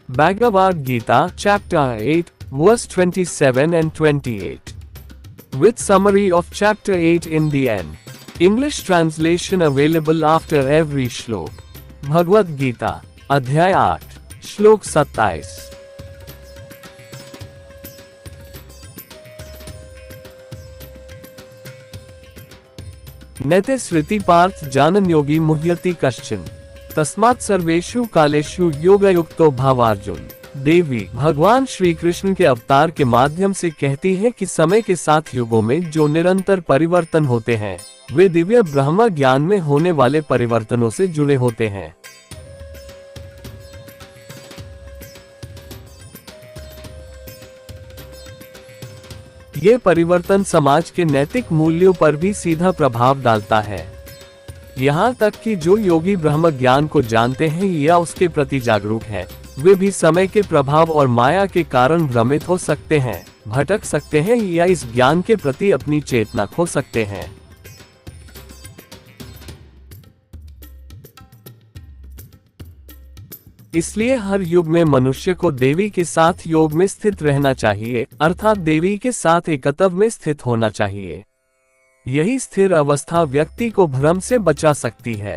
Bhagavad Gita, Chapter 8, verse 27 and 28. With summary of Chapter 8 in the end. English translation available after every shlok. Bhagavad Gita, Adhyay 8, Shlok 27. नेते स्मृति पार्थ जानन योगी मुह्यति कश्चन तस्मात् सर्वेषु कालेषु योगयुक्तो भावार्जुन। देवी भगवान श्री कृष्ण के अवतार के माध्यम से कहती है कि समय के साथ युगों में जो निरंतर परिवर्तन होते हैं वे दिव्य ब्रह्म ज्ञान में होने वाले परिवर्तनों से जुड़े होते हैं। ये परिवर्तन समाज के नैतिक मूल्यों पर भी सीधा प्रभाव डालता है। यहाँ तक कि जो योगी ब्रह्म ज्ञान को जानते हैं या उसके प्रति जागरूक हैं, वे भी समय के प्रभाव और माया के कारण भ्रमित हो सकते हैं, भटक सकते हैं या इस ज्ञान के प्रति अपनी चेतना खो सकते हैं। इसलिए हर युग में मनुष्य को देवी के साथ योग में स्थित रहना चाहिए, अर्थात देवी के साथ एकत्व में स्थित होना चाहिए। यही स्थिर अवस्था व्यक्ति को भ्रम से बचा सकती है।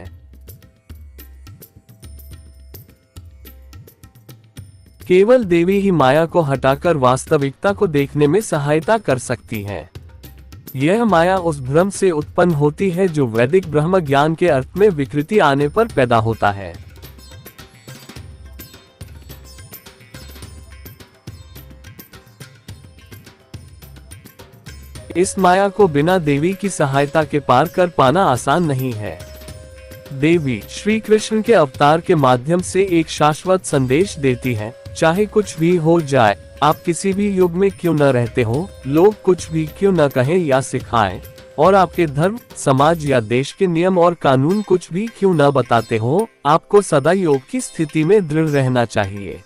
केवल देवी ही माया को हटाकर वास्तविकता को देखने में सहायता कर सकती है। यह माया उस भ्रम से उत्पन्न होती है जो वैदिक ब्रह्म ज्ञान के अर्थ में विकृति आने पर पैदा होता है। इस माया को बिना देवी की सहायता के पार कर पाना आसान नहीं है। देवी श्री कृष्ण के अवतार के माध्यम से एक शाश्वत संदेश देती है, चाहे कुछ भी हो जाए, आप किसी भी युग में क्यों न रहते हो, लोग कुछ भी क्यों न कहें या सिखाएं, और आपके धर्म, समाज या देश के नियम और कानून कुछ भी क्यों न बताते हो, आपको सदा योग की स्थिति में दृढ़ रहना चाहिए।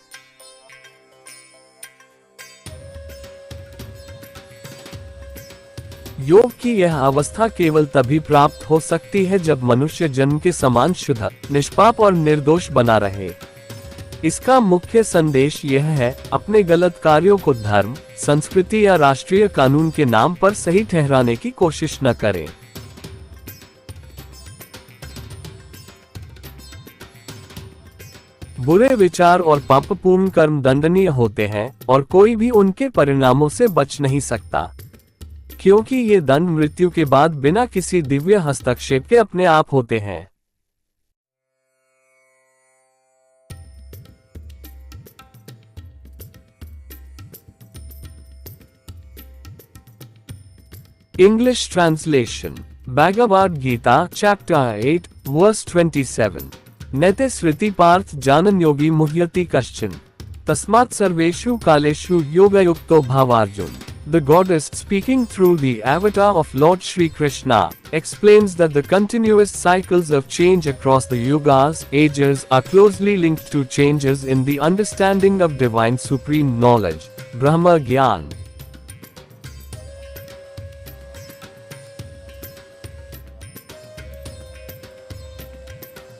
योग की यह अवस्था केवल तभी प्राप्त हो सकती है जब मनुष्य जन्म के समान शुद्ध, निष्पाप और निर्दोष बना रहे। इसका मुख्य संदेश यह है, अपने गलत कार्यों को धर्म, संस्कृति या राष्ट्रीय कानून के नाम पर सही ठहराने की कोशिश न करें। बुरे विचार और पापपूर्ण कर्म दंडनीय होते हैं और कोई भी उनके परिणामों से बच नहीं सकता, क्योंकि ये दंड मृत्यु के बाद बिना किसी दिव्य हस्तक्षेप के अपने आप होते हैं। English translation. Bhagavad Gita, Chapter 8, verse 27. नेते स्मृति पार्थ जानन योगी मुह्यति कश्चन तस्मात् सर्वेषु कालेषु योगयुक्तो भावार्जुन। The goddess, speaking through the avatar of Lord Shri Krishna, explains that the continuous cycles of change across the yugas, ages, are closely linked to changes in the understanding of divine supreme knowledge, Brahma Gyan.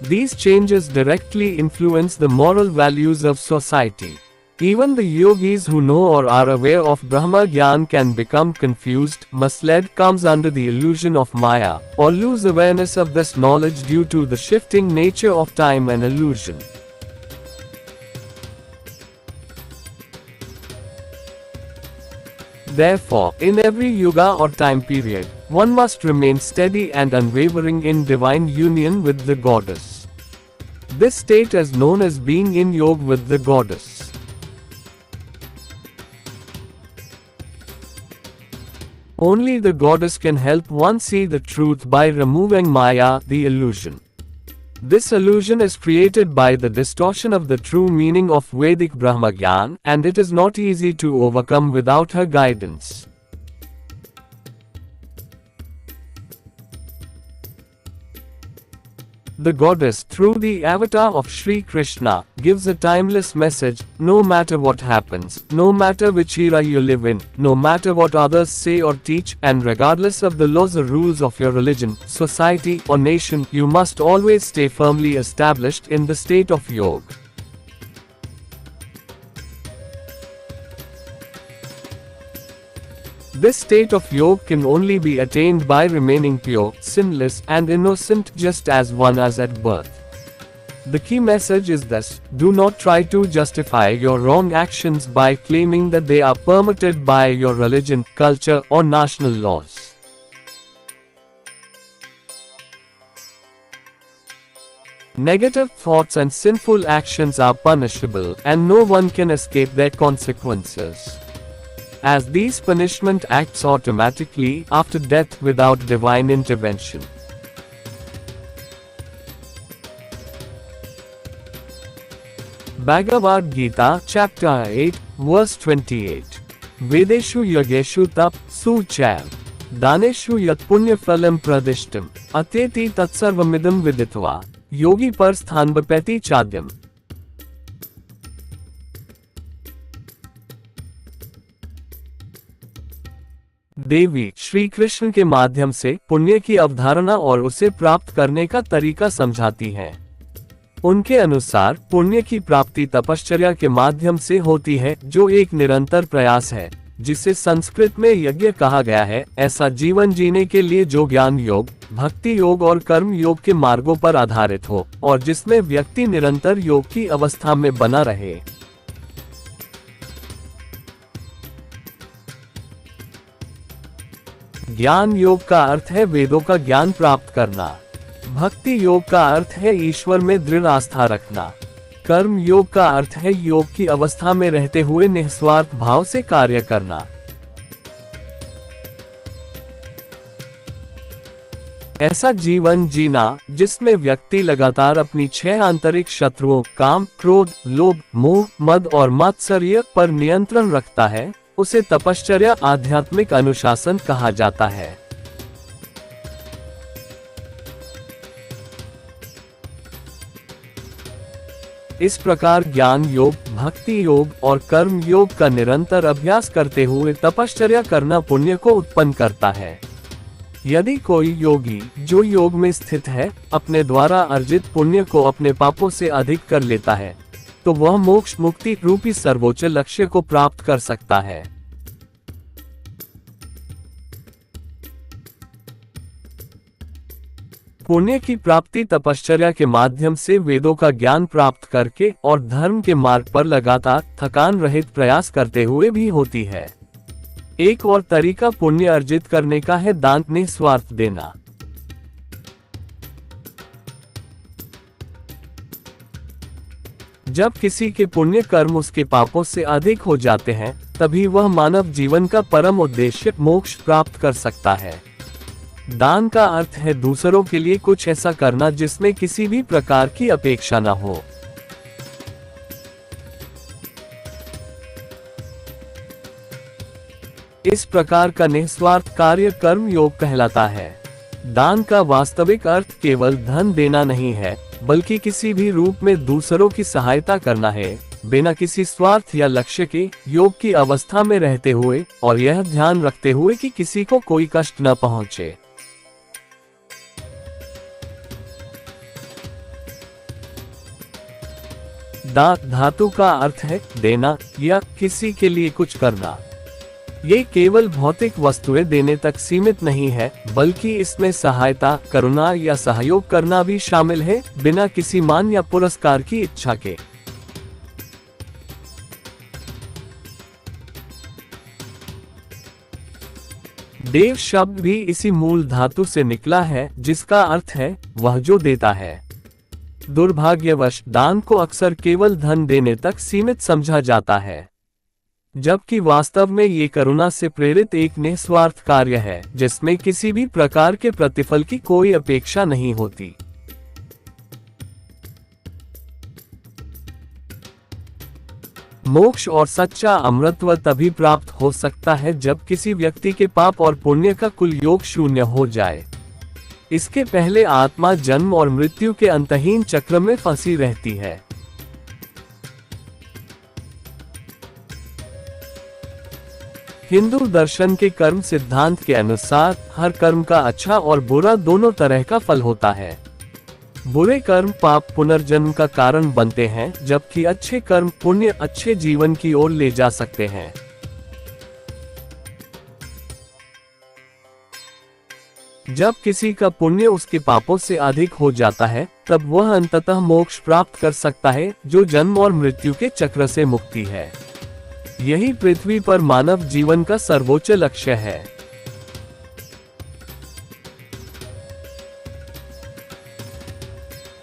These changes directly influence the moral values of society. Even the yogis who know or are aware of Brahma Gyan can become confused, misled, comes under the illusion of Maya, or lose awareness of this knowledge due to the shifting nature of time and illusion. Therefore, in every yuga or time period, one must remain steady and unwavering in divine union with the goddess. This state is known as being in yoga with the goddess. Only the goddess can help one see the truth by removing Maya, the illusion. This illusion is created by the distortion of the true meaning of Vedic Brahma Gyan, and it is not easy to overcome without her guidance. The goddess, through the avatar of Shri Krishna, gives a timeless message: no matter what happens, no matter which era you live in, no matter what others say or teach, and regardless of the laws or rules of your religion, society, or nation, you must always stay firmly established in the state of yoga. This state of yoga can only be attained by remaining pure, sinless, and innocent just as one as at birth. The key message is this: do not try to justify your wrong actions by claiming that they are permitted by your religion, culture, or national laws. Negative thoughts and sinful actions are punishable, and no one can escape their consequences, as these punishment acts automatically after death without divine intervention. Bhagavad Gita, Chapter 8, Verse 28. Vedeshu yageshu tap suchav daneshu yat punya phalam pradishtam atyeti tatsarvamidam viditva योगी पर स्थान बपैती चाद्यम। देवी श्री कृष्ण के माध्यम से पुण्य की अवधारणा और उसे प्राप्त करने का तरीका समझाती हैं। उनके अनुसार पुण्य की प्राप्ति तपश्चर्या के माध्यम से होती है, जो एक निरंतर प्रयास है, जिसे संस्कृत में यज्ञ कहा गया है। ऐसा जीवन जीने के लिए जो ज्ञान योग, भक्ति योग और कर्म योग के मार्गों पर आधारित हो, और जिसमें व्यक्ति निरंतर योग की अवस्था में बना रहे। ज्ञान योग का अर्थ है वेदों का ज्ञान प्राप्त करना। भक्ति योग का अर्थ है ईश्वर में दृढ़ आस्था रखना। कर्म योग का अर्थ है योग की अवस्था में रहते हुए निस्वार्थ भाव से कार्य करना। ऐसा जीवन जीना जिसमें व्यक्ति लगातार अपनी 6 आंतरिक शत्रुओं काम, क्रोध, लोभ, मोह, मद और मात्सर्य पर नियंत्रण रखता है, उसे तपश्चर्या आध्यात्मिक अनुशासन कहा जाता है। इस प्रकार ज्ञान योग, भक्ति योग और कर्म योग का निरंतर अभ्यास करते हुए तपश्चर्या करना पुण्य को उत्पन्न करता है। यदि कोई योगी जो योग में स्थित है अपने द्वारा अर्जित पुण्य को अपने पापों से अधिक कर लेता है, तो वह मोक्ष मुक्ति रूपी सर्वोच्च लक्ष्य को प्राप्त कर सकता है। पुण्य की प्राप्ति तपश्चर्या के माध्यम से वेदों का ज्ञान प्राप्त करके और धर्म के मार्ग पर लगातार थकान रहित प्रयास करते हुए भी होती है। एक और तरीका पुण्य अर्जित करने का है दान, निस्वार्थ देना। जब किसी के पुण्य कर्म उसके पापों से अधिक हो जाते हैं, तभी वह मानव जीवन का परम उद्देश्य मोक्ष प्राप्त कर सकता है। दान का अर्थ है दूसरों के लिए कुछ ऐसा करना जिसमें किसी भी प्रकार की अपेक्षा न हो। इस प्रकार का निस्वार्थ कार्य कर्म योग कहलाता है। दान का वास्तविक अर्थ केवल धन देना नहीं है, बल्कि किसी भी रूप में दूसरों की सहायता करना है, बिना किसी स्वार्थ या लक्ष्य के, योग की अवस्था में रहते हुए, और यह ध्यान रखते हुए कि किसी को कोई कष्ट न पहुंचे। दात धातु का अर्थ है देना या किसी के लिए कुछ करना। ये केवल भौतिक वस्तुएं देने तक सीमित नहीं है, बल्कि इसमें सहायता, करुणा या सहयोग करना भी शामिल है, बिना किसी मान या पुरस्कार की इच्छा के। देव शब्द भी इसी मूल धातु से निकला है, जिसका अर्थ है वह जो देता है। दुर्भाग्यवश दान को अक्सर केवल धन देने तक सीमित समझा जाता है, जबकि वास्तव में ये करुणा से प्रेरित एक निस्वार्थ कार्य है, जिसमें किसी भी प्रकार के प्रतिफल की कोई अपेक्षा नहीं होती। मोक्ष और सच्चा अमृतत्व तभी प्राप्त हो सकता है जब किसी व्यक्ति के पाप और पुण्य का कुल योग शून्य हो जाए। इसके पहले आत्मा जन्म और मृत्यु के अंतहीन चक्र में फंसी रहती है। हिंदू दर्शन के कर्म सिद्धांत के अनुसार हर कर्म का अच्छा और बुरा दोनों तरह का फल होता है। बुरे कर्म पाप पुनर्जन्म का कारण बनते हैं, जबकि अच्छे कर्म पुण्य अच्छे जीवन की ओर ले जा सकते हैं। जब किसी का पुण्य उसके पापों से अधिक हो जाता है तब वह अंततः मोक्ष प्राप्त कर सकता है, जो जन्म और मृत्यु के चक्र से मुक्ति है। यही पृथ्वी पर मानव जीवन का सर्वोच्च लक्ष्य है।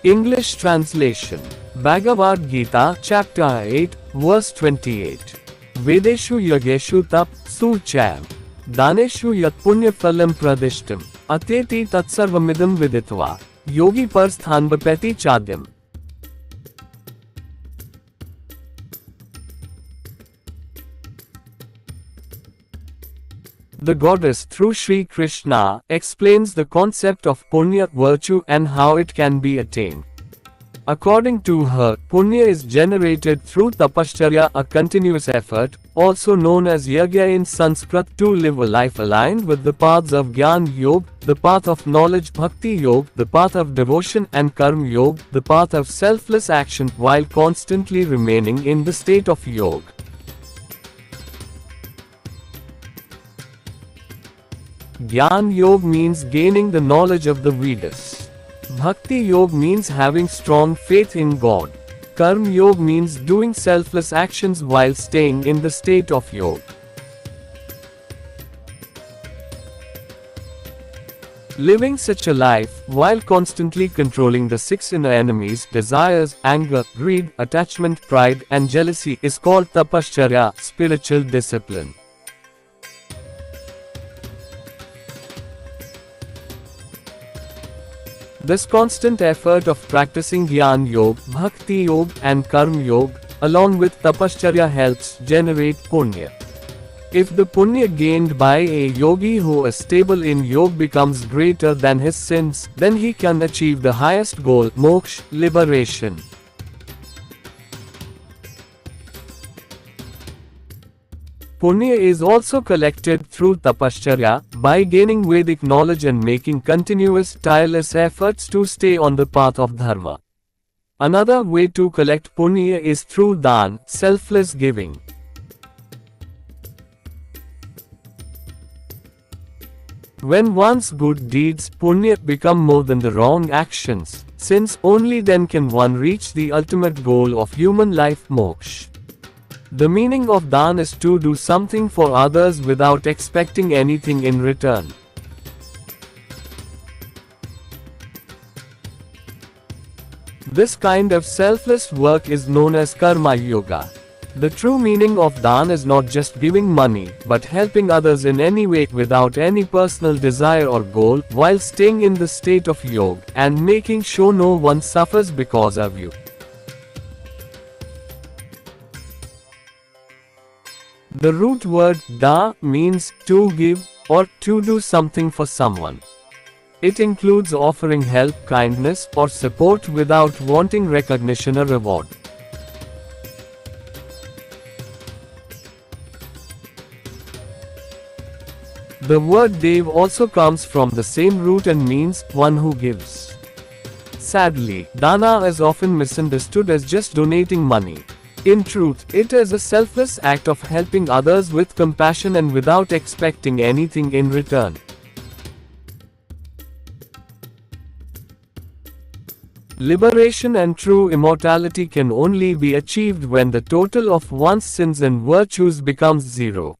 English translation. Bhagavad Gita, Chapter 8, Verse 28. Vedeshu yageshu tap sucham. Daneshu yat punya phalam pradishtam. Atyeti tatsarvamidam viditva. Yogi par sthanbapeti chadyam. The goddess through Sri Krishna explains the concept of punya, virtue, and how it can be attained. According to her, punya is generated through tapashcharya, a continuous effort, also known as yagya in Sanskrit, to live a life aligned with the paths of Gyan Yoga, the path of knowledge Bhakti Yoga, the path of devotion and Karma Yoga, the path of selfless action, while constantly remaining in the state of yoga. Gyan Yoga means gaining the knowledge of the Vedas. Bhakti Yoga means having strong faith in God. Karma Yoga means doing selfless actions while staying in the state of yoga. Living such a life, while constantly controlling the six inner enemies, desires, anger, greed, attachment, pride, and jealousy, is called tapashcharya, spiritual discipline. This constant effort of practicing Gyan Yoga, Bhakti Yoga, and Karma Yoga, along with Tapashcharya, helps generate punya. If the punya gained by a yogi who is stable in yoga becomes greater than his sins, then he can achieve the highest goal, moksha, liberation. Punya is also collected through tapashcharya, by gaining Vedic knowledge and making continuous, tireless efforts to stay on the path of dharma. Another way to collect punya is through dan, selfless giving. When one's good deeds, punya, become more than the wrong actions, since only then can one reach the ultimate goal of human life, moksha. The meaning of dan is to do something for others without expecting anything in return. This kind of selfless work is known as karma yoga. The true meaning of dan is not just giving money, but helping others in any way without any personal desire or goal, while staying in the state of yoga and making sure no one suffers because of you. The root word da means to give or to do something for someone. It includes offering help, kindness, or support without wanting recognition or reward. The word dev also comes from the same root and means one who gives. Sadly, dana is often misunderstood as just donating money. In truth, it is a selfless act of helping others with compassion and without expecting anything in return. Liberation and true immortality can only be achieved when the total of one's sins and virtues becomes zero.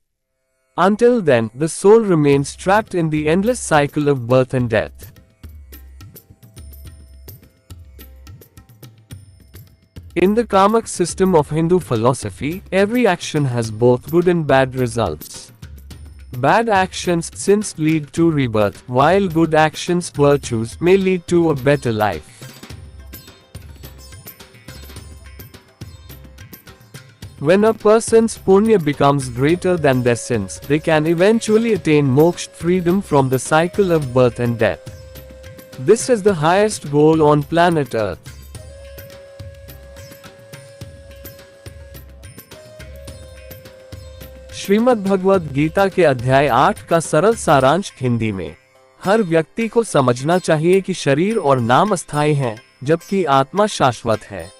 Until then, the soul remains trapped in the endless cycle of birth and death. In the karmic system of Hindu philosophy, every action has both good and bad results. Bad actions, sins, lead to rebirth, while good actions, virtues, may lead to a better life. When a person's punya becomes greater than their sins, they can eventually attain moksha, freedom from the cycle of birth and death. This is the highest goal on planet Earth. Shrimad Bhagavad Gita के अध्याय 8 का सरल सारांश हिंदी में। हर व्यक्ति को समझना चाहिए कि शरीर और नाम अस्थायी हैं, जबकि आत्मा शाश्वत है।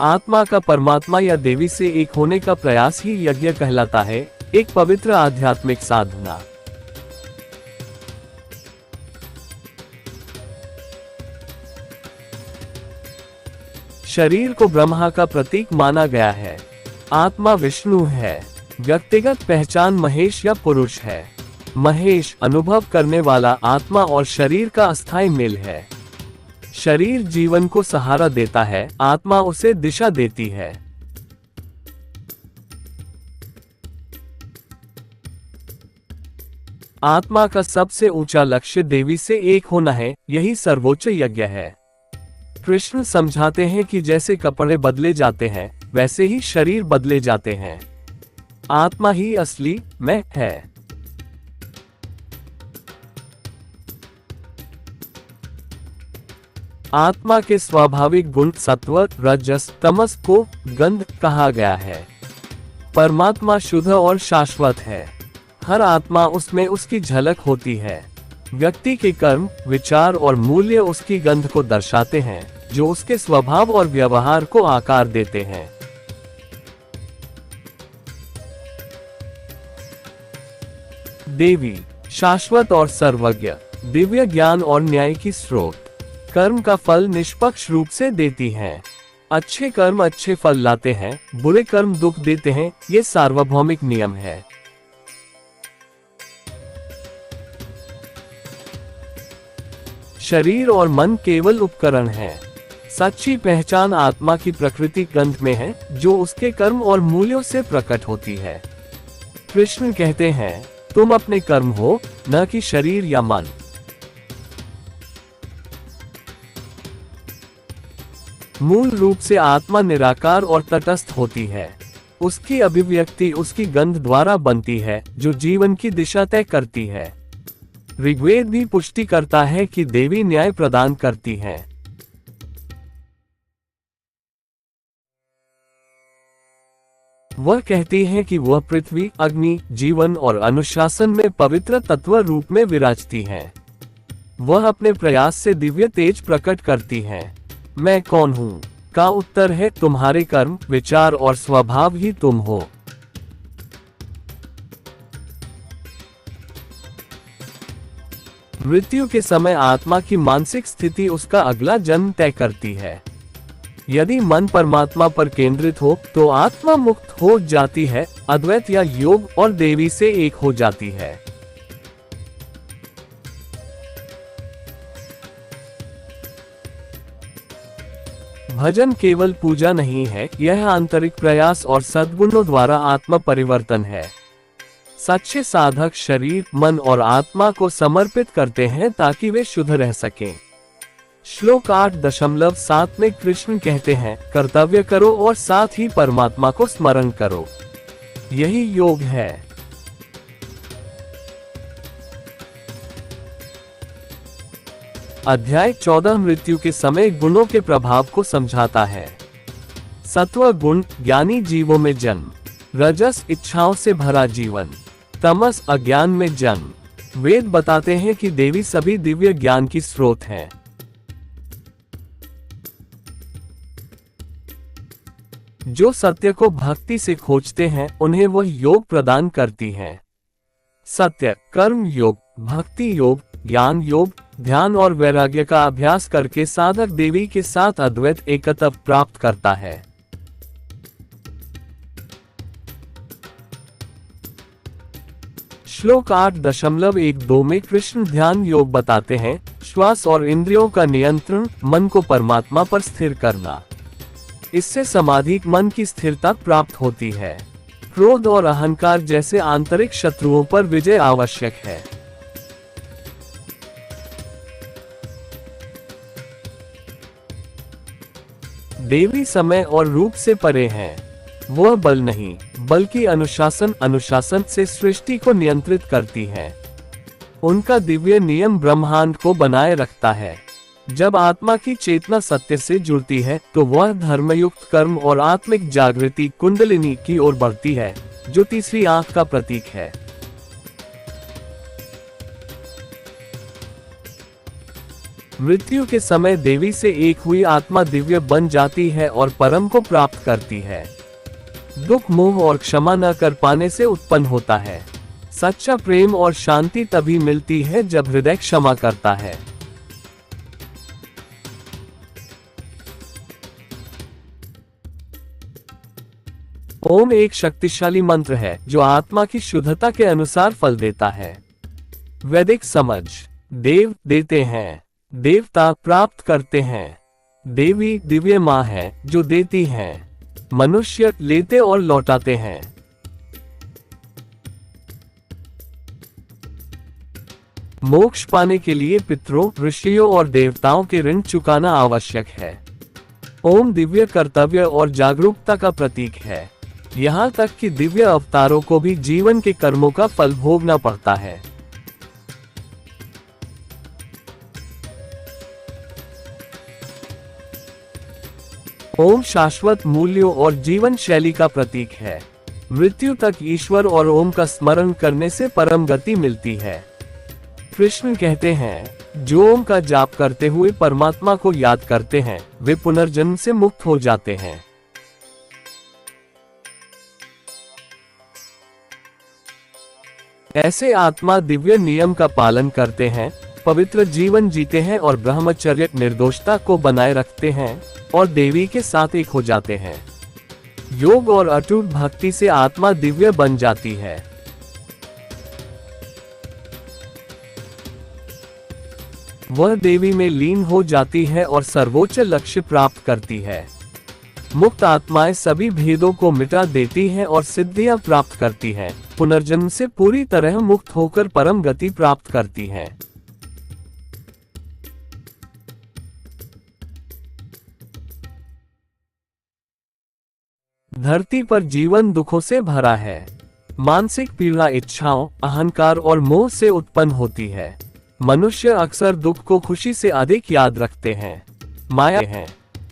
आत्मा का परमात्मा या देवी से एक होने का प्रयास ही यज्ञ कहलाता है, एक पवित्र आध्यात्मिक साधना। शरीर को ब्रह्मा का प्रतीक माना गया है। आत्मा विष्णु है। व्यक्तिगत पहचान महेश या पुरुष है। महेश अनुभव करने वाला आत्मा और शरीर का अस्थायी मेल है। शरीर जीवन को सहारा देता है, आत्मा उसे दिशा देती है। आत्मा का सबसे ऊंचा लक्ष्य देवी से एक होना है, यही सर्वोच्च यज्ञ है। कृष्ण समझाते हैं कि जैसे कपड़े बदले जाते हैं, वैसे ही शरीर बदले जाते हैं। आत्मा ही असली मैं है। आत्मा के स्वाभाविक गुण सत्व, रजस, तमस को गंध कहा गया है। परमात्मा शुद्ध और शाश्वत है। हर आत्मा उसमें उसकी झलक होती है। व्यक्ति के कर्म, विचार और मूल्य उसकी गंध को दर्शाते हैं, जो उसके स्वभाव और व्यवहार को आकार देते हैं। देवी शाश्वत और सर्वज्ञ, दिव्य ज्ञान और न्याय की स्रोत, कर्म का फल निष्पक्ष रूप से देती हैं। अच्छे कर्म अच्छे फल लाते हैं, बुरे कर्म दुख देते हैं, ये सार्वभौमिक नियम है। शरीर और मन केवल उपकरण हैं। सच्ची पहचान आत्मा की प्रकृति गंध में है, जो उसके कर्म और मूल्यों से प्रकट होती है। कृष्ण कहते हैं, तुम अपने कर्म हो, न कि शरीर या मन। मूल रूप से आत्मा निराकार और तटस्थ होती है। उसकी अभिव्यक्ति उसकी गंध द्वारा बनती है, जो जीवन की दिशा तय करती है। ऋग्वेद भी पुष्टि करता है कि देवी न्याय प्रदान करती हैं। वह कहती है कि वह पृथ्वी, अग्नि, जीवन और अनुशासन में पवित्र तत्व रूप में विराजती हैं। वह अपने प्रयास से दिव्य तेज प्रकट करती हैं। मैं कौन हूँ का उत्तर है तुम्हारे कर्म, विचार और स्वभाव ही तुम हो। मृत्यु के समय आत्मा की मानसिक स्थिति उसका अगला जन्म तय करती है। यदि मन परमात्मा पर केंद्रित हो तो आत्मा मुक्त हो जाती है, अद्वैत या योग और देवी से एक हो जाती है। भजन केवल पूजा नहीं है, यह आंतरिक प्रयास और सद्गुणों द्वारा आत्मा परिवर्तन है। सच्चे साधक शरीर, मन और आत्मा को समर्पित करते हैं ताकि वे शुद्ध रह सकें। श्लोक 8.7 में कृष्ण कहते हैं, कर्तव्य करो और साथ ही परमात्मा को स्मरण करो, यही योग है। अध्याय 14 मृत्यु के समय गुणों के प्रभाव को समझाता है। सत्व गुण ज्ञानी जीवों में जन्म, रजस इच्छाओं से भरा जीवन, तमस अज्ञान में जन्म। वेद बताते हैं कि देवी सभी दिव्य ज्ञान की स्रोत हैं। जो सत्य को भक्ति से खोजते हैं, उन्हें वह योग प्रदान करती हैं। सत्य, कर्म योग, भक्ति योग, ज्ञान योग, ध्यान और वैराग्य का अभ्यास करके साधक देवी के साथ अद्वैत एकत्व प्राप्त करता है। श्लोक 8.12 में कृष्ण ध्यान योग बताते हैं, श्वास और इंद्रियों का नियंत्रण, मन को परमात्मा पर स्थिर करना। इससे समाधि मन की स्थिरता प्राप्त होती है। क्रोध और अहंकार जैसे आंतरिक शत्रुओं पर विजय आवश्यक है। देवी समय और रूप से परे हैं। वह बल नहीं, बल्कि अनुशासन से सृष्टि को नियंत्रित करती है। उनका दिव्य नियम ब्रह्मांड को बनाए रखता है। जब आत्मा की चेतना सत्य से जुड़ती है तो वह धर्मयुक्त कर्म और आत्मिक जागृति कुंडलिनी की ओर बढ़ती है, जो तीसरी आंख का प्रतीक है। मृत्यु के समय देवी से एक हुई आत्मा दिव्य बन जाती है और परम को प्राप्त करती है। दुख, मोह और क्षमा न कर पाने से उत्पन्न होता है। सच्चा प्रेम और शांति तभी मिलती है जब हृदय क्षमा करता है। ओम एक शक्तिशाली मंत्र है जो आत्मा की शुद्धता के अनुसार फल देता है। वैदिक समझ। देव देते हैं, देवता प्राप्त करते हैं, देवी दिव्य माँ है जो देती हैं, मनुष्य लेते और लौटाते हैं। मोक्ष पाने के लिए पितरों, ऋषियों और देवताओं के ऋण चुकाना आवश्यक है। ओम दिव्य कर्तव्य और जागरूकता का प्रतीक है, यहाँ तक कि दिव्य अवतारों को भी जीवन के कर्मों का फल भोगना पड़ता है। ओम शाश्वत मूल्यों और जीवन शैली का प्रतीक है। मृत्यु तक ईश्वर और ओम का स्मरण करने से परम गति मिलती है। कृष्ण कहते हैं, जो ओम का जाप करते हुए परमात्मा को याद करते हैं, वे पुनर्जन्म से मुक्त हो जाते हैं। ऐसे आत्मा दिव्य नियम का पालन करते हैं, पवित्र जीवन जीते हैं और ब्रह्मचर्य निर्दोषता को बनाए रखते हैं और देवी के साथ एक हो जाते हैं। योग और अटूट भक्ति से आत्मा दिव्य बन जाती है। वह देवी में लीन हो जाती है और सर्वोच्च लक्ष्य प्राप्त करती है। मुक्त आत्माएं सभी भेदों को मिटा देती हैं और सिद्धियां प्राप्त करती हैं, पुनर्जन्म से पूरी तरह मुक्त होकर परम गति प्राप्त करती हैं। धरती पर जीवन दुखों से भरा है। मानसिक पीड़ा इच्छाओं, अहंकार और मोह से उत्पन्न होती है। मनुष्य अक्सर दुख को खुशी से अधिक याद रखते हैं।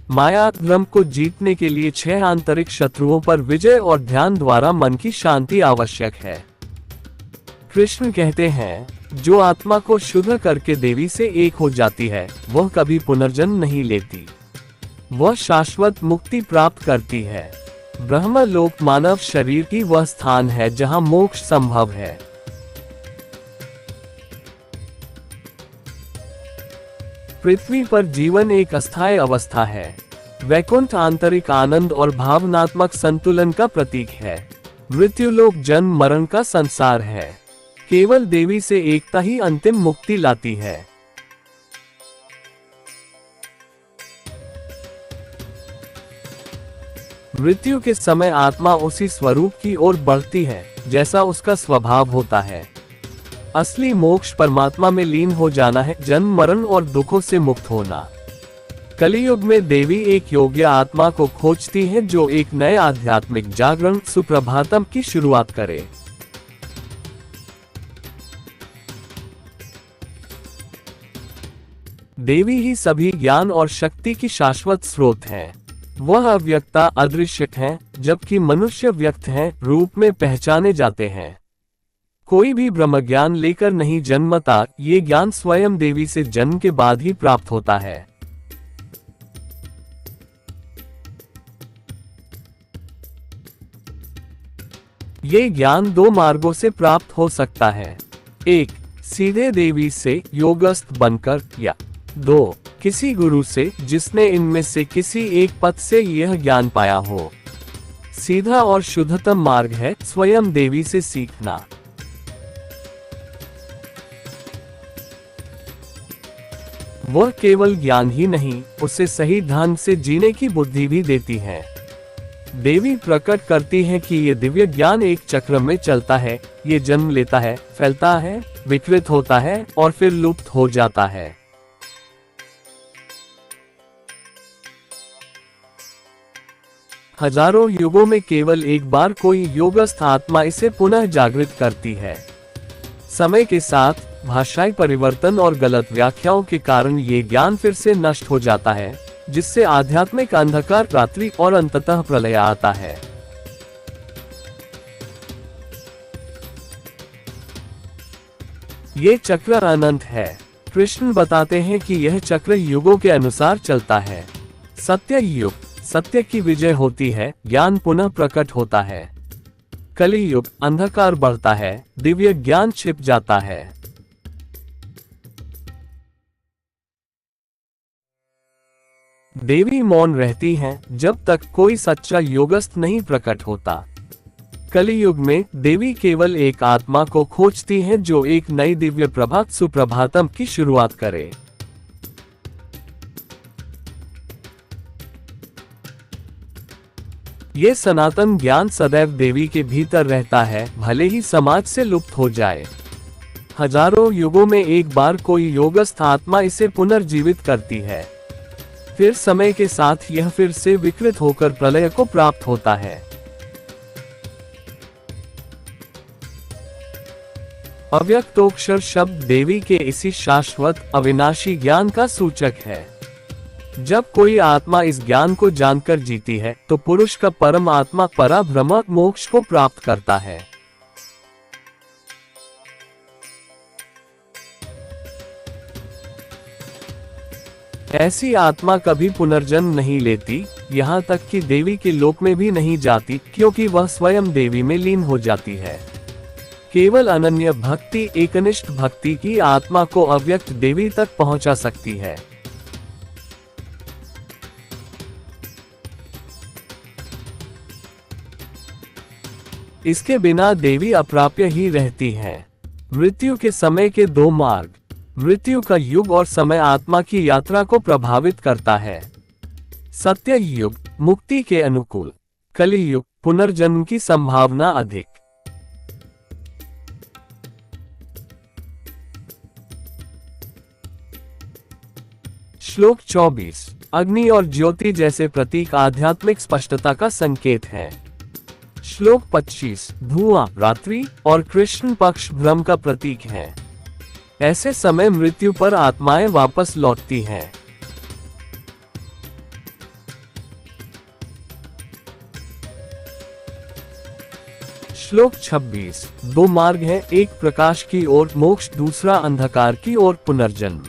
माया भ्रम को जीतने के लिए 6 आंतरिक शत्रुओं पर विजय और ध्यान द्वारा मन की शांति आवश्यक है। कृष्ण कहते हैं, जो आत्मा को शुद्ध करके देवी से एक हो जाती है, वह कभी पुनर्जन्म नहीं लेती। वह शाश्वत मुक्ति प्राप्त करती है। ब्रह्मलोक मानव शरीर की वह स्थान है जहां मोक्ष संभव है। पृथ्वी पर जीवन एक अस्थायी अवस्था है। वैकुंठ आंतरिक आनंद और भावनात्मक संतुलन का प्रतीक है। मृत्युलोक जन्म मरण का संसार है। केवल देवी से एकता ही अंतिम मुक्ति लाती है। मृत्यु के समय आत्मा उसी स्वरूप की ओर बढ़ती है जैसा उसका स्वभाव होता है। असली मोक्ष परमात्मा में लीन हो जाना है, जन्म मरण और दुखों से मुक्त होना। कलियुग में देवी एक योग्य आत्मा को खोजती है जो एक नए आध्यात्मिक जागरण सुप्रभातम की शुरुआत करे। देवी ही सभी ज्ञान और शक्ति की शाश्वत स्रोत है। वह अव्यक्ता अदृश्य है, जबकि मनुष्य व्यक्त है, रूप में पहचाने जाते हैं। कोई भी ब्रह्म ज्ञान लेकर नहीं जन्मता, ये ज्ञान स्वयं देवी से जन्म के बाद ही प्राप्त होता है। ये ज्ञान 2 मार्गों से प्राप्त हो सकता है। 1. सीधे देवी से योगस्थ बनकर, या 2. किसी गुरु से जिसने इनमें से किसी एक पथ से यह ज्ञान पाया हो। सीधा और शुद्धतम मार्ग है स्वयं देवी से सीखना। वह केवल ज्ञान ही नहीं, उसे सही ढंग से जीने की बुद्धि भी देती है। देवी प्रकट करती है कि ये दिव्य ज्ञान एक चक्र में चलता है। ये जन्म लेता है, फैलता है, विकृत होता है और फिर लुप्त हो जाता है। हजारों युगों में केवल एक बार कोई योगस्थ आत्मा इसे पुनः जागृत करती है। समय के साथ भाषाई परिवर्तन और गलत व्याख्याओं के कारण ये ज्ञान फिर से नष्ट हो जाता है, जिससे आध्यात्मिक अंधकार, रात्रि और अंततः प्रलय आता है। ये चक्र अनंत है। कृष्ण बताते हैं कि यह चक्र युगों के अनुसार चलता है। सत्य युग, सत्य की विजय होती है, ज्ञान पुनः प्रकट होता है। कलियुग, अंधकार बढ़ता है, दिव्य ज्ञान छिप जाता है। देवी मौन रहती हैं जब तक कोई सच्चा योगस्थ नहीं प्रकट होता। कलियुग में देवी केवल एक आत्मा को खोजती हैं जो एक नई दिव्य प्रभात सुप्रभातम की शुरुआत करे। ये सनातन ज्ञान सदैव देवी के भीतर रहता है, भले ही समाज से लुप्त हो जाए। हजारों युगों में एक बार कोई योगस्थ आत्मा इसे पुनर्जीवित करती है, फिर समय के साथ यह फिर से विकृत होकर प्रलय को प्राप्त होता है। अव्यक्तोक्षर शब्द देवी के इसी शाश्वत अविनाशी ज्ञान का सूचक है। जब कोई आत्मा इस ज्ञान को जानकर जीती है तो पुरुष का परम आत्मा पराब्रह्म मोक्ष को प्राप्त करता है। ऐसी आत्मा कभी पुनर्जन्म नहीं लेती, यहाँ तक कि देवी के लोक में भी नहीं जाती, क्योंकि वह स्वयं देवी में लीन हो जाती है। केवल अनन्य भक्ति, एकनिष्ठ भक्ति की आत्मा को अव्यक्त देवी तक पहुंचा सकती है। इसके बिना देवी अप्राप्य ही रहती हैं। मृत्यु के समय के दो मार्ग। मृत्यु का युग और समय आत्मा की यात्रा को प्रभावित करता है। सत्य युग मुक्ति के अनुकूल, कलियुग पुनर्जन्म की संभावना अधिक। श्लोक 24। अग्नि और ज्योति जैसे प्रतीक आध्यात्मिक स्पष्टता का संकेत है। श्लोक 25। धुआं रात्रि और कृष्ण पक्ष भ्रम का प्रतीक है। ऐसे समय मृत्यु पर आत्माएं वापस लौटती हैं। श्लोक 26। दो मार्ग हैं, एक प्रकाश की ओर मोक्ष, दूसरा अंधकार की ओर पुनर्जन्म।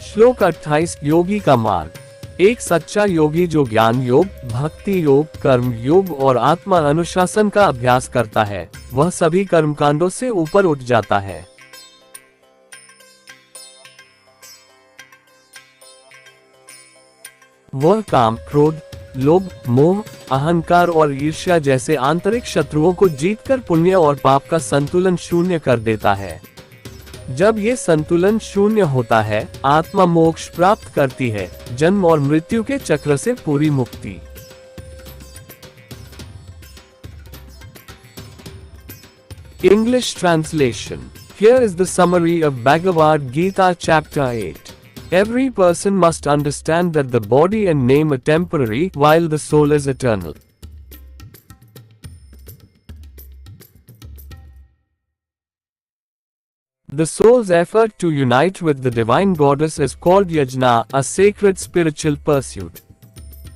श्लोक 28। योगी का मार्ग। एक सच्चा योगी जो ज्ञान योग, भक्ति योग, कर्म योग और आत्मा अनुशासन का अभ्यास करता है, वह सभी कर्मकांडों से ऊपर उठ जाता है। वह काम, क्रोध, लोभ, मोह, अहंकार और ईर्ष्या जैसे आंतरिक शत्रुओं को जीतकर पुण्य और पाप का संतुलन शून्य कर देता है। जब ये संतुलन शून्य होता है, आत्मा मोक्ष प्राप्त करती है, जन्म और मृत्यु के चक्र से पूरी मुक्ति। English translation. Here is the summary of Bhagavad Gita chapter 8. Every person must understand that the body and name are temporary while the soul is eternal. The soul's effort to unite with the divine goddess is called yajna, a sacred spiritual pursuit.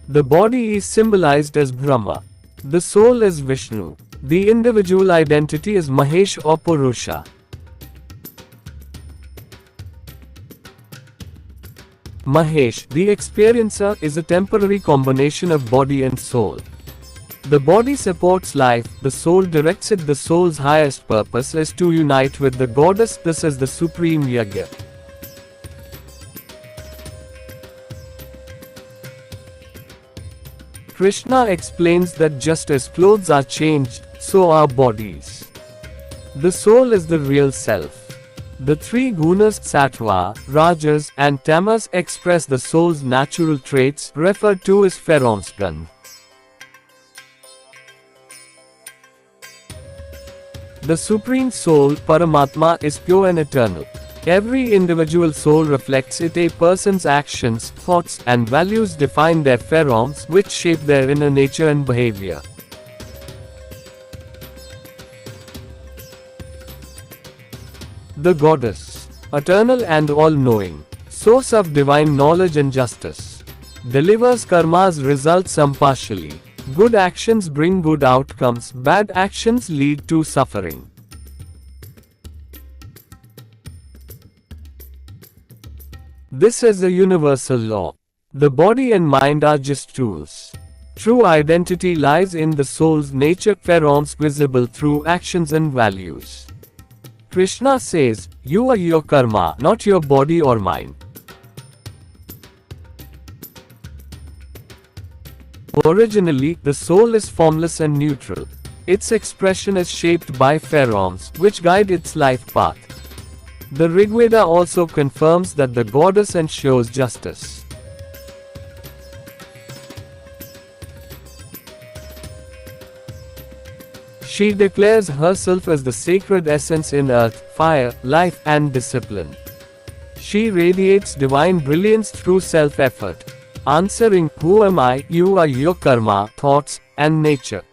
The body is symbolized as Brahma. The soul is Vishnu. The individual identity is Mahesh or Purusha. Mahesh, the experiencer, is a temporary combination of body and soul. The body supports life, the soul directs it. The soul's highest purpose is to unite with the goddess. This is the supreme yajna. Krishna explains that just as clothes are changed, so are bodies. The soul is the real self. The three gunas sattva, rajas, and tamas express the soul's natural traits, referred to as pheromone. The Supreme Soul, Paramatma, is pure and eternal. Every individual soul reflects it. A person's actions, thoughts, and values define their pheromones, which shape their inner nature and behavior. The Goddess, eternal and all-knowing, source of divine knowledge and justice, delivers karma's results impartially. Good actions bring good outcomes, bad actions lead to suffering. This is a universal law. The body and mind are just tools. True identity lies in the soul's nature, pheromones visible through actions and values. Krishna says, "You are your karma, not your body or mind." Originally, the soul is formless and neutral. Its expression is shaped by pheromones, which guide its life path. The Rigveda also confirms that the goddess ensures justice. She declares herself as the sacred essence in earth, fire, life, and discipline. She radiates divine brilliance through self-effort, answering, "Who am I?" You are your karma, thoughts, and nature.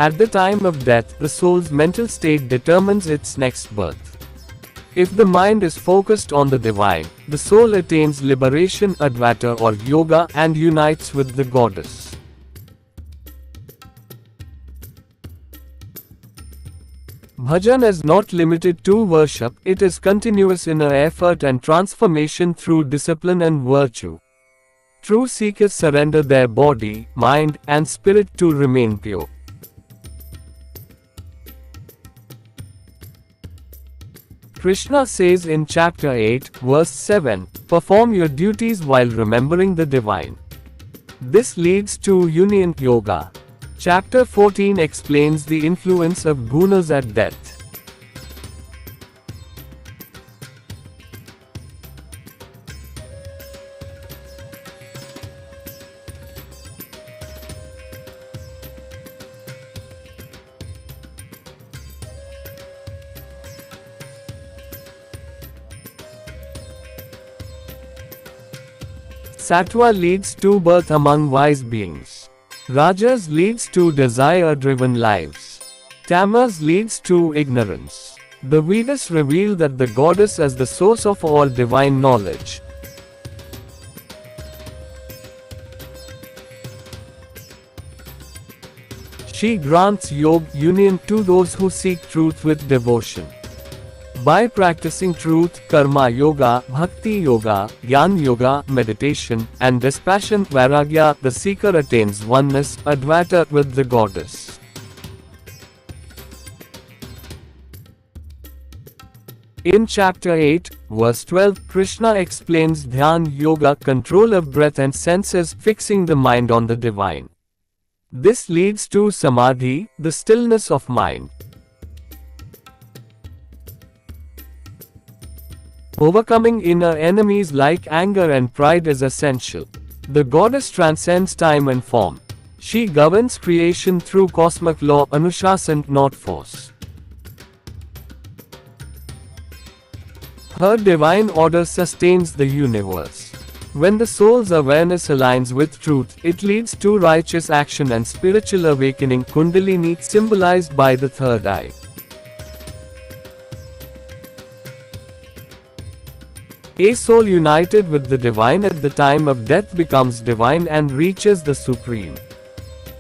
At the time of death, the soul's mental state determines its next birth. If the mind is focused on the divine, the soul attains liberation, Advaita or yoga, and unites with the goddess. Bhajan is not limited to worship, it is continuous inner effort and transformation through discipline and virtue. True seekers surrender their body, mind, and spirit to remain pure. Krishna says in chapter 8, verse 7, "Perform your duties while remembering the divine." This leads to union yoga. Chapter 14 explains the influence of gunas at death. Sattva leads to birth among wise beings. Rajas leads to desire-driven lives. Tamas leads to ignorance. The Vedas reveal that the goddess is the source of all divine knowledge. She grants yoga union to those who seek truth with devotion. By practicing truth, karma yoga, bhakti yoga, jnana yoga, meditation, and dispassion vairagya, the seeker attains oneness, Advaita, with the goddess. In chapter 8, verse 12, Krishna explains Dhyan yoga, control of breath and senses, fixing the mind on the divine. This leads to samadhi, the stillness of mind. Overcoming inner enemies like anger and pride is essential. The goddess transcends time and form. She governs creation through cosmic law, Anushasan, not force. Her divine order sustains the universe. When the soul's awareness aligns with truth, it leads to righteous action and spiritual awakening, Kundalini, symbolized by the third eye. A soul united with the divine at the time of death becomes divine and reaches the supreme.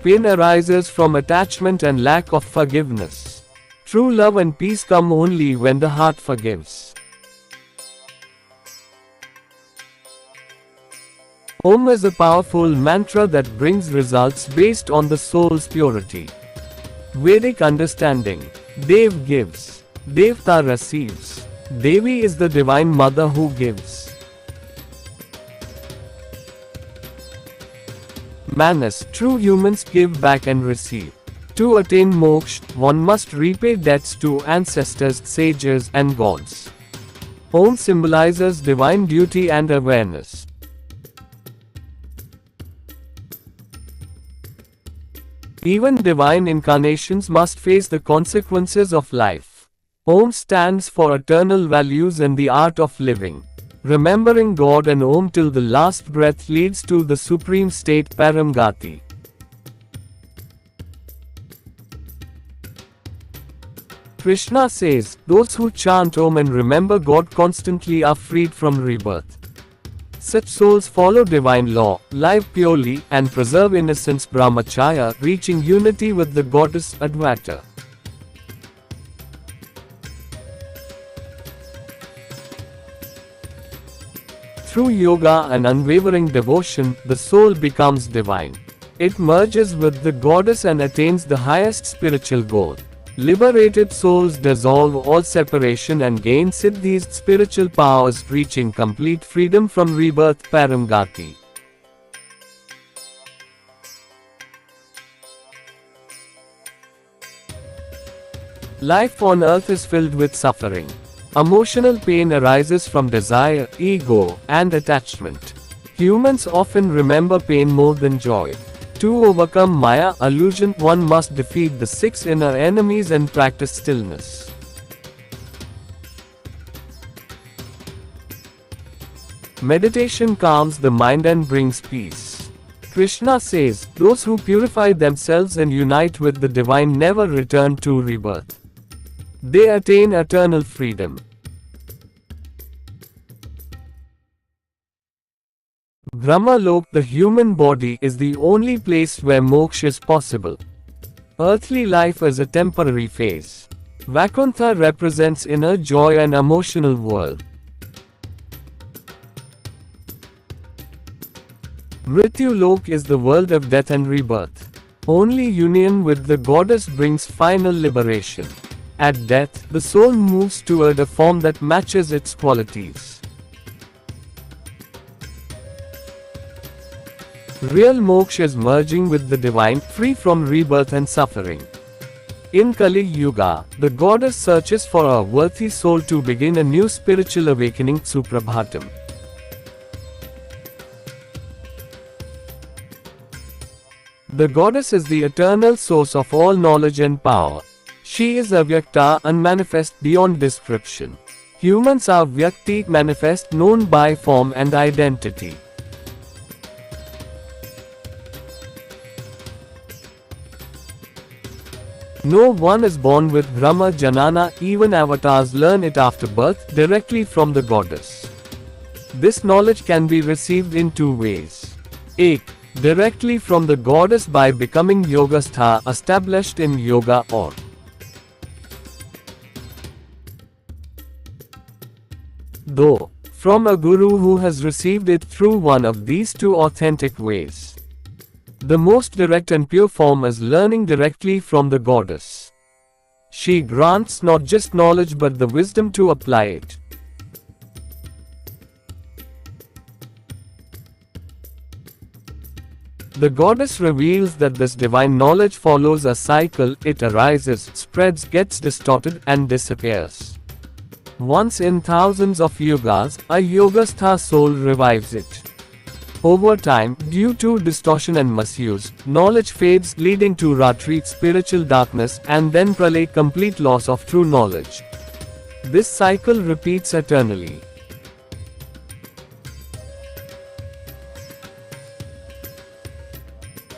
Pain arises from attachment and lack of forgiveness. True love and peace come only when the heart forgives. Om is a powerful mantra that brings results based on the soul's purity. Vedic understanding. Dev gives. Devta receives. Devi is the divine mother who gives. Manas, true humans give back and receive. To attain moksha, one must repay debts to ancestors, sages, and gods. Om symbolizes divine duty and awareness. Even divine incarnations must face the consequences of life. Om stands for eternal values and the art of living. Remembering God and Om till the last breath leads to the supreme state, Paramgati. Krishna says, those who chant Om and remember God constantly are freed from rebirth. Such souls follow divine law, live purely, and preserve innocence, Brahmacharya, reaching unity with the goddess, Advaita. Through yoga and unwavering devotion, the soul becomes divine. It merges with the goddess and attains the highest spiritual goal. Liberated souls dissolve all separation and gain siddhis, spiritual powers, reaching complete freedom from rebirth, Paramgati. Life on earth is filled with suffering. Emotional pain arises from desire, ego, and attachment. Humans often remember pain more than joy. To overcome Maya illusion, one must defeat the 6 inner enemies and practice stillness. Meditation calms the mind and brings peace. Krishna says, those who purify themselves and unite with the divine never return to rebirth. They attain eternal freedom. Brahmalok, the human body, is the only place where moksha is possible. Earthly life is a temporary phase. Vaikuntha represents inner joy and emotional world. Mrityulok is the world of death and rebirth. Only union with the goddess brings final liberation. At death, the soul moves toward a form that matches its qualities. Real moksha is merging with the divine, free from rebirth and suffering. In Kali Yuga, the goddess searches for a worthy soul to begin a new spiritual awakening, Suprabhatam. The goddess is the eternal source of all knowledge and power. She is avyakta, unmanifest, beyond description. Humans are vyakti, manifest, known by form and identity. No one is born with Brahma Janana, even avatars learn it after birth, directly from the goddess. This knowledge can be received in 2 ways. A. Directly from the goddess by becoming Yogastha, established in yoga, or though from a guru who has received it through one of these 2 authentic ways. The most direct and pure form is learning directly from the goddess. She grants not just knowledge but the wisdom to apply it. The goddess reveals that this divine knowledge follows a cycle, it arises, spreads, gets distorted, and disappears. Once in thousands of yugas, a yogastha soul revives it. Over time, due to distortion and misuse, knowledge fades, leading to Ratri, spiritual darkness, and then Pralay, complete loss of true knowledge. This cycle repeats eternally.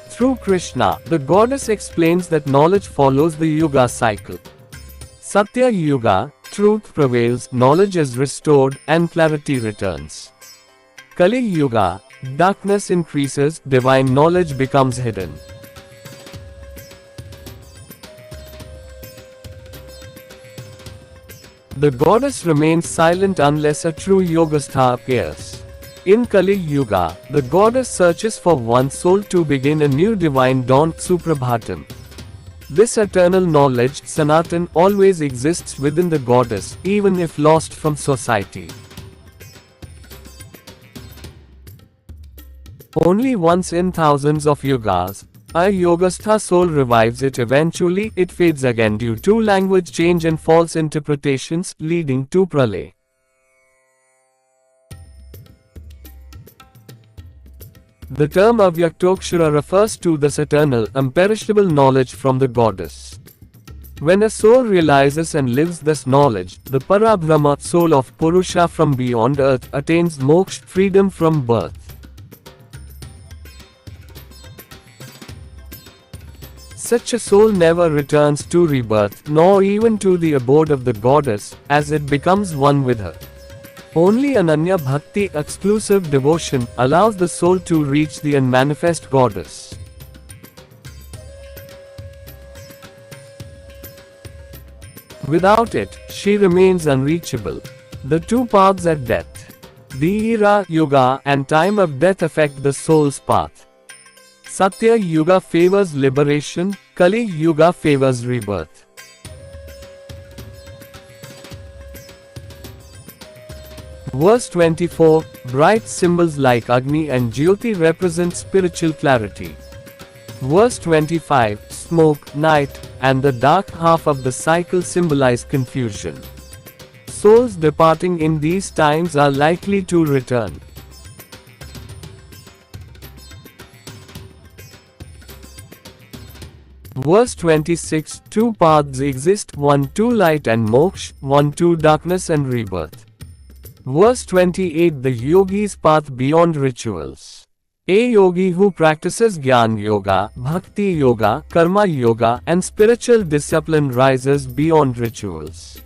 Through Krishna, the goddess explains that knowledge follows the yuga cycle. Satya Yuga, truth prevails, knowledge is restored, and clarity returns. Kali Yuga, darkness increases, divine knowledge becomes hidden. The goddess remains silent unless a true yogastha appears. In Kali Yuga, the goddess searches for one soul to begin a new divine dawn, Suprabhatam. This eternal knowledge, Sanatan, always exists within the goddess, even if lost from society. Only once in thousands of yugas, a yogastha soul revives it. Eventually, it fades again due to language change and false interpretations, leading to pralay. The term Avyaktokshara refers to this eternal, imperishable knowledge from the goddess. When a soul realizes and lives this knowledge, the Parabrahma, soul of Purusha from beyond earth, attains moksha, freedom from birth. Such a soul never returns to rebirth, nor even to the abode of the goddess, as it becomes one with her. Only Ananya Bhakti, exclusive devotion, allows the soul to reach the unmanifest goddess. Without it, she remains unreachable. The 2 paths at death. The era, Yuga, and time of death affect the soul's path. Satya Yuga favors liberation, Kali Yuga favors rebirth. Verse 24, bright symbols like Agni and Jyoti represent spiritual clarity. Verse 25, smoke, night, and the dark half of the cycle symbolize confusion. Souls departing in these times are likely to return. Verse 26, two paths exist, one to light and moksha, one to darkness and rebirth. Verse 28, the yogi's path beyond rituals. A yogi who practices Jnana Yoga, Bhakti Yoga, Karma Yoga, and spiritual discipline rises beyond rituals.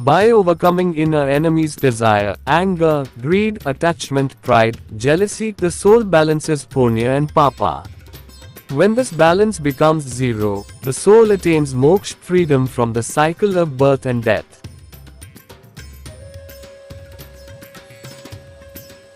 By overcoming inner enemies desire, anger, greed, attachment, pride, jealousy, the soul balances punya and papa. When this balance becomes zero, the soul attains moksha, freedom from the cycle of birth and death.